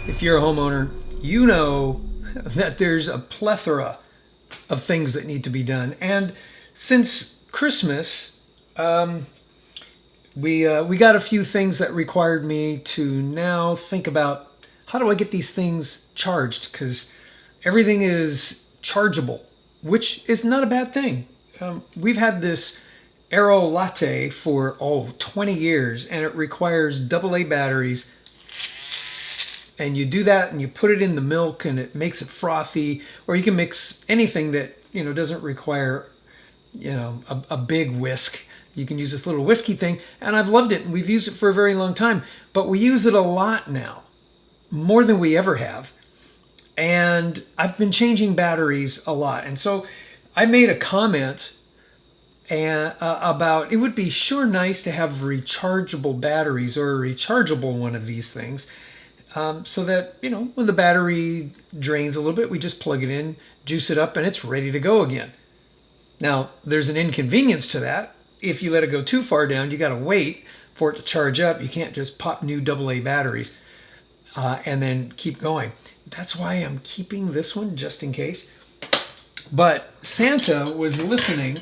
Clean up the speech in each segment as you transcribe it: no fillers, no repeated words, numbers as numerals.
If you're a homeowner, you know that there's a plethora of things that need to be done. And since Christmas, we got a few things that required me to now think about how do I get these things charged, because everything is chargeable, which is not a bad thing. We've had this Aero Latte for 20 years, and it requires AA batteries. And you do that and you put it in the milk and it makes it frothy, or you can mix anything that, doesn't require, a big whisk. You can use this little whiskey thing, and I've loved it, and we've used it for a very long time, but we use it a lot now, more than we ever have. And I've been changing batteries a lot. And so I made a comment about it would be sure nice to have rechargeable batteries, or a rechargeable one of these things. So that, when the battery drains a little bit, we just plug it in, juice it up, and it's ready to go again. Now, there's an inconvenience to that. If you let it go too far down, you got to wait for it to charge up. You can't just pop new AA batteries and then keep going. That's why I'm keeping this one just in case. But Santa was listening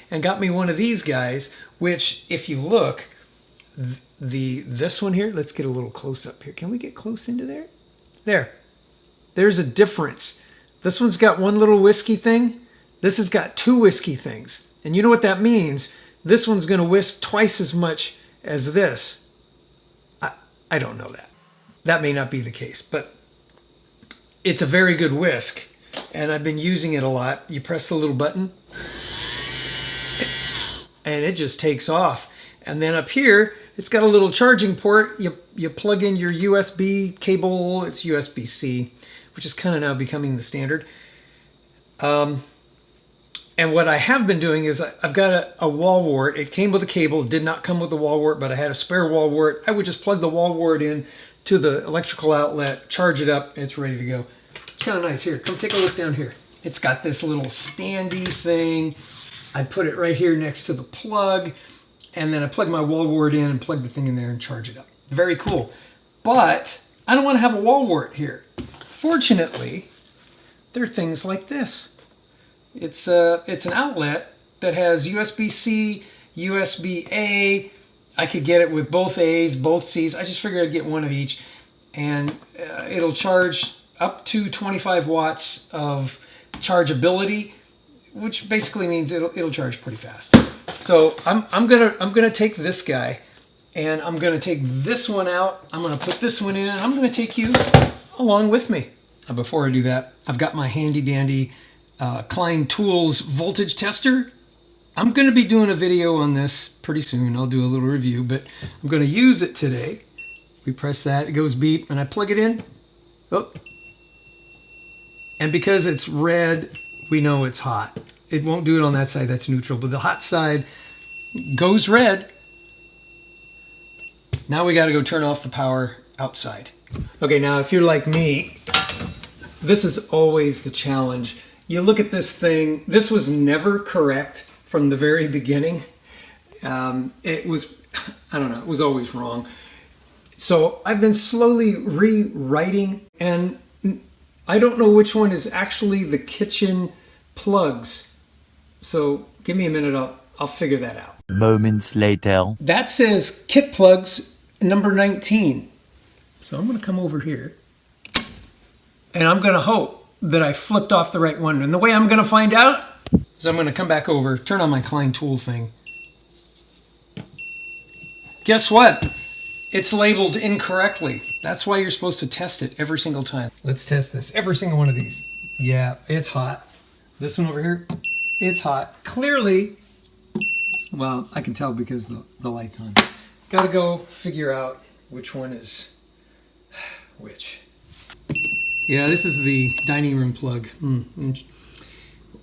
and got me one of these guys, which, if you look, this one here, let's get a little close up here. Can we get close into there? There's a difference. This one's got one little whiskey thing. This has got two whiskey things. And you know what that means? This one's going to whisk twice as much as this. I don't know that. That may not be the case, but it's a very good whisk, and I've been using it a lot. You press the little button, and it just takes off. And then up here, it's got a little charging port. You plug in your USB cable. It's USB-C, which is kind of now becoming the standard. And what I have been doing is I've got a wall wart. It came with a cable. It did not come with a wall wart, but I had a spare wall wart. I would just plug the wall wart in to the electrical outlet, charge it up, and it's ready to go. It's kind of nice. Here, come take a look down here. It's got this little standy thing. I put it right here next to the plug. And then I plug my wall wart in and plug the thing in there and charge it up. Very cool. But I don't want to have a wall wart here. Fortunately, there are things like this. It's an outlet that has USB-C, USB-A. I could get it with both A's, both C's. I just figured I'd get one of each. And it'll charge up to 25 watts of chargeability, which basically means it'll charge pretty fast. So I'm gonna take this guy, and I'm gonna take this one out. I'm gonna put this one in. I'm gonna take you along with me. Before I do that, I've got my handy dandy Klein Tools voltage tester. I'm gonna be doing a video on this pretty soon. I'll do a little review, but I'm gonna use it today. We press that, it goes beep, and I plug it in. Oh. And because it's red, we know it's hot. It won't do it on that side, that's neutral, but the hot side goes red. Now we gotta go turn off the power outside. Okay, now if you're like me, this is always the challenge. You look at this thing, this was never correct from the very beginning. It was, it was always wrong. So I've been slowly rewriting, and I don't know which one is actually the kitchen plugs. So give me a minute, I'll figure that out. Moments later. That says kit plugs number 19. So I'm gonna come over here, and I'm gonna hope that I flipped off the right one. And the way I'm gonna find out is I'm gonna come back over, turn on my Klein tool thing. Guess what? It's labeled incorrectly. That's why you're supposed to test it every single time. Let's test this, every single one of these. Yeah, it's hot. This one over here, it's hot. Clearly, well, I can tell because the light's on. Gotta go figure out which one is which. Yeah, this is the dining room plug.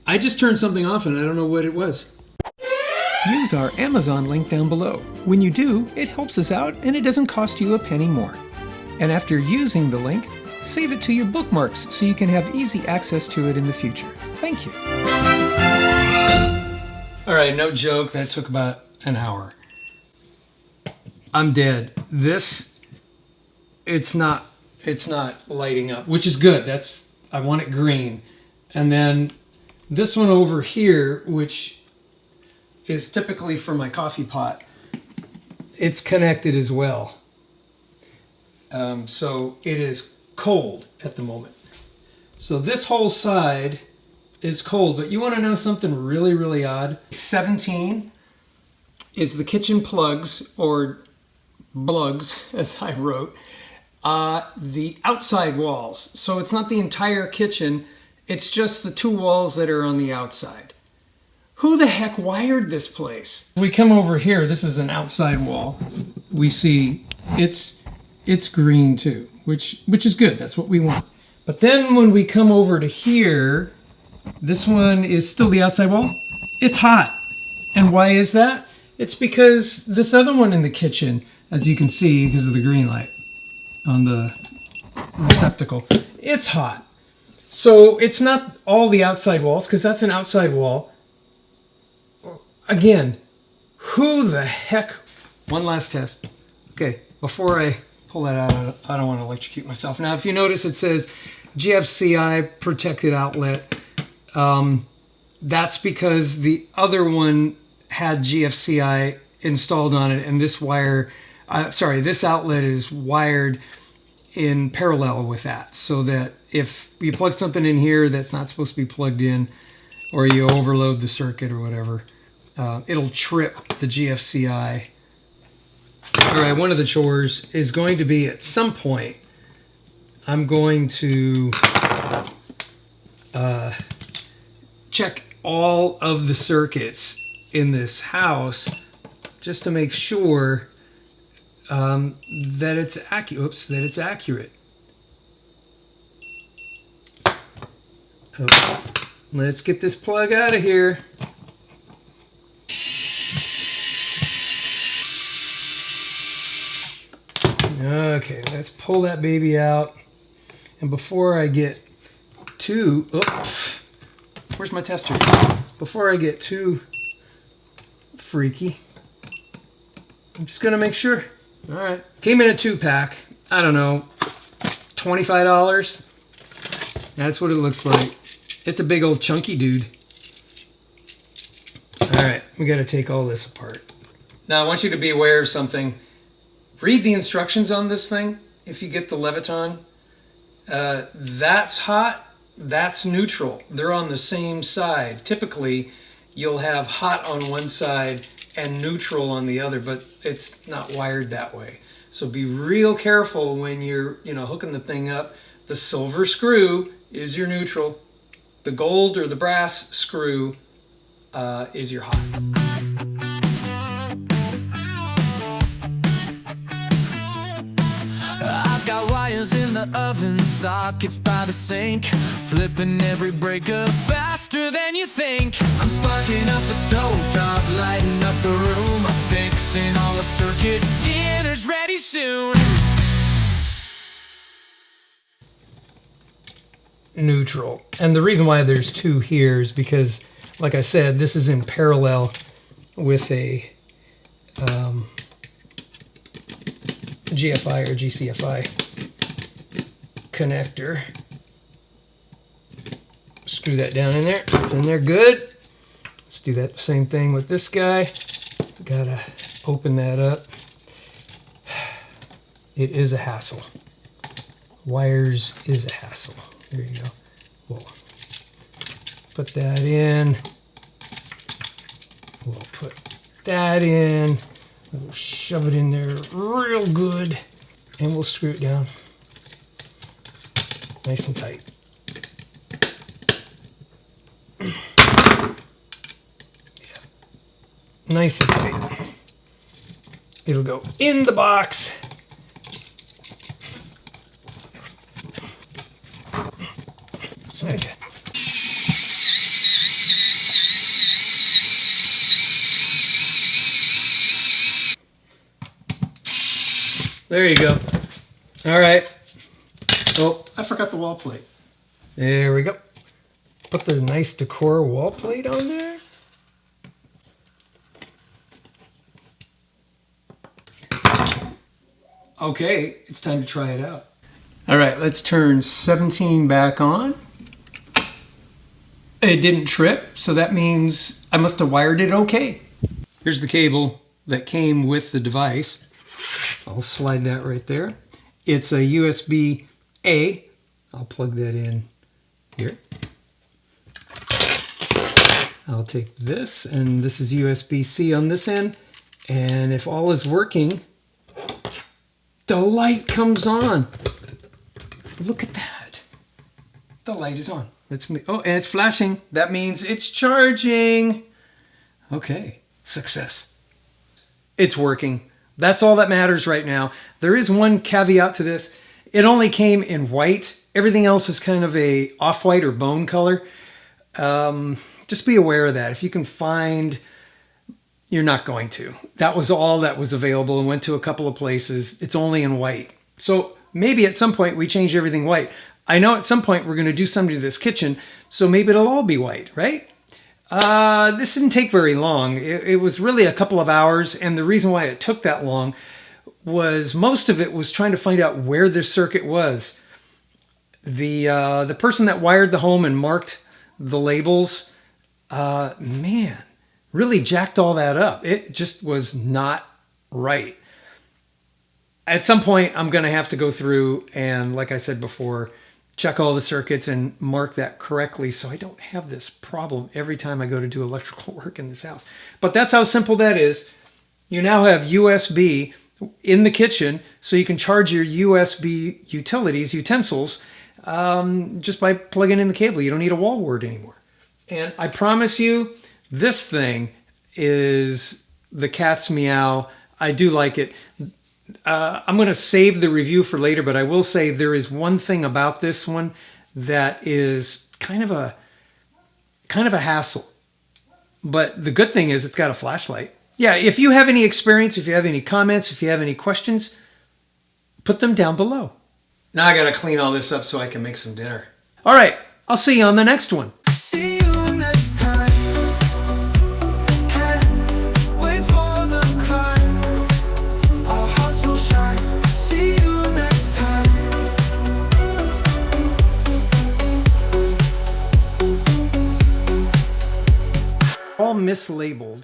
I just turned something off and I don't know what it was. Use our Amazon link down below. When you do, it helps us out and it doesn't cost you a penny more. And after using the link, save it to your bookmarks so you can have easy access to it in the future. Thank you. All right, no joke, that took about an hour. I'm dead. This it's not lighting up, which is good. I want it green. And then this one over here, which is typically for my coffee pot, it's connected as well. So it is cold at the moment. So this whole side is cold, but you want to know something really, really odd? 17 is the kitchen plugs, or blugs, as I wrote, the outside walls. So it's not the entire kitchen, it's just the two walls that are on the outside. Who the heck wired this place? We come over here, this is an outside wall. We see it's green too, which is good, that's what we want. But then when we come over to here, this one is still the outside wall. It's hot. And why is that? It's because this other one in the kitchen, as you can see because of the green light on the receptacle, it's hot. So it's not all the outside walls, because that's an outside wall. Again, who the heck? One last test. Okay, before I pull that out, I don't want to electrocute myself. Now, if you notice, it says GFCI protected outlet. That's because the other one had GFCI installed on it, and this this outlet is wired in parallel with that, so that if you plug something in here that's not supposed to be plugged in, or you overload the circuit or whatever, it'll trip the GFCI. All right, one of the chores is going to be, at some point, I'm going to check all of the circuits in this house just to make sure that it's accurate. Okay. Let's get this plug out of here. Okay, let's pull that baby out. And before I get too, oops, where's my tester? Before I get too freaky, I'm just gonna make sure. All right, came in a 2-pack. I don't know, $25. That's what it looks like. It's a big old chunky dude. All right, we got to take all this apart. Now I want you to be aware of something. Read the instructions on this thing. If you get the Leviton, that's hot, that's neutral. They're on the same side. Typically, you'll have hot on one side and neutral on the other, but it's not wired that way. So be real careful when you're, hooking the thing up. The silver screw is your neutral. The gold or the brass screw is your hot. I've got wires in the oven, sockets by the sink, flipping every breaker faster than you think. I'm sparking up the stove top, lighting up the room, fixing all the circuits, dinner's ready soon. Neutral. And the reason why there's two here is because, like I said, this is in parallel with a GFI or GCFI connector. Screw that down in there. It's in there good. Let's do that same thing with this guy. Gotta open that up. It is a hassle. Wires is a hassle. There you go. We'll put that in. We'll put that in. We'll shove it in there real good. And we'll screw it down. Nice and tight. Yeah. Nice and tight. It'll go in the box. Okay. There you go. All right. Oh, I forgot the wall plate. There we go. Put the nice decor wall plate on there. Okay, it's time to try it out. All right, let's turn 17 back on. It didn't trip, so that means I must have wired it okay. Here's the cable that came with the device. I'll slide that right there. It's a USB-A. I'll plug that in here. I'll take this, and this is USB-C on this end. And if all is working, the light comes on. Look at that. The light is on. Oh, and it's flashing. That means it's charging. Okay, success. It's working. That's all that matters right now. There is one caveat to this. It only came in white. Everything else is kind of a off-white or bone color. Just be aware of that. If you can find, you're not going to. That was all that was available and went to a couple of places. It's only in white. So maybe at some point we change everything white. I know at some point we're going to do something to this kitchen, so maybe it'll all be white, right? This didn't take very long. It was really a couple of hours, and the reason why it took that long was most of it was trying to find out where this circuit was. The person that wired the home and marked the labels, man, really jacked all that up. It just was not right. At some point, I'm going to have to go through and, like I said before, check all the circuits and mark that correctly so I don't have this problem every time I go to do electrical work in this house. But that's how simple that is. You now have USB in the kitchen so you can charge your USB utensils, just by plugging in the cable. You don't need a wall wart anymore. And I promise you, this thing is the cat's meow. I do like it. I'm going to save the review for later, but I will say there is one thing about this one that is kind of a hassle. But the good thing is it's got a flashlight. Yeah, if you have any experience, if you have any comments, if you have any questions, put them down below. Now I got to clean all this up so I can make some dinner. All right, I'll see you on the next one. See you next time. Can't wait for the climb. Our hearts will shine. See you next time. All mislabeled.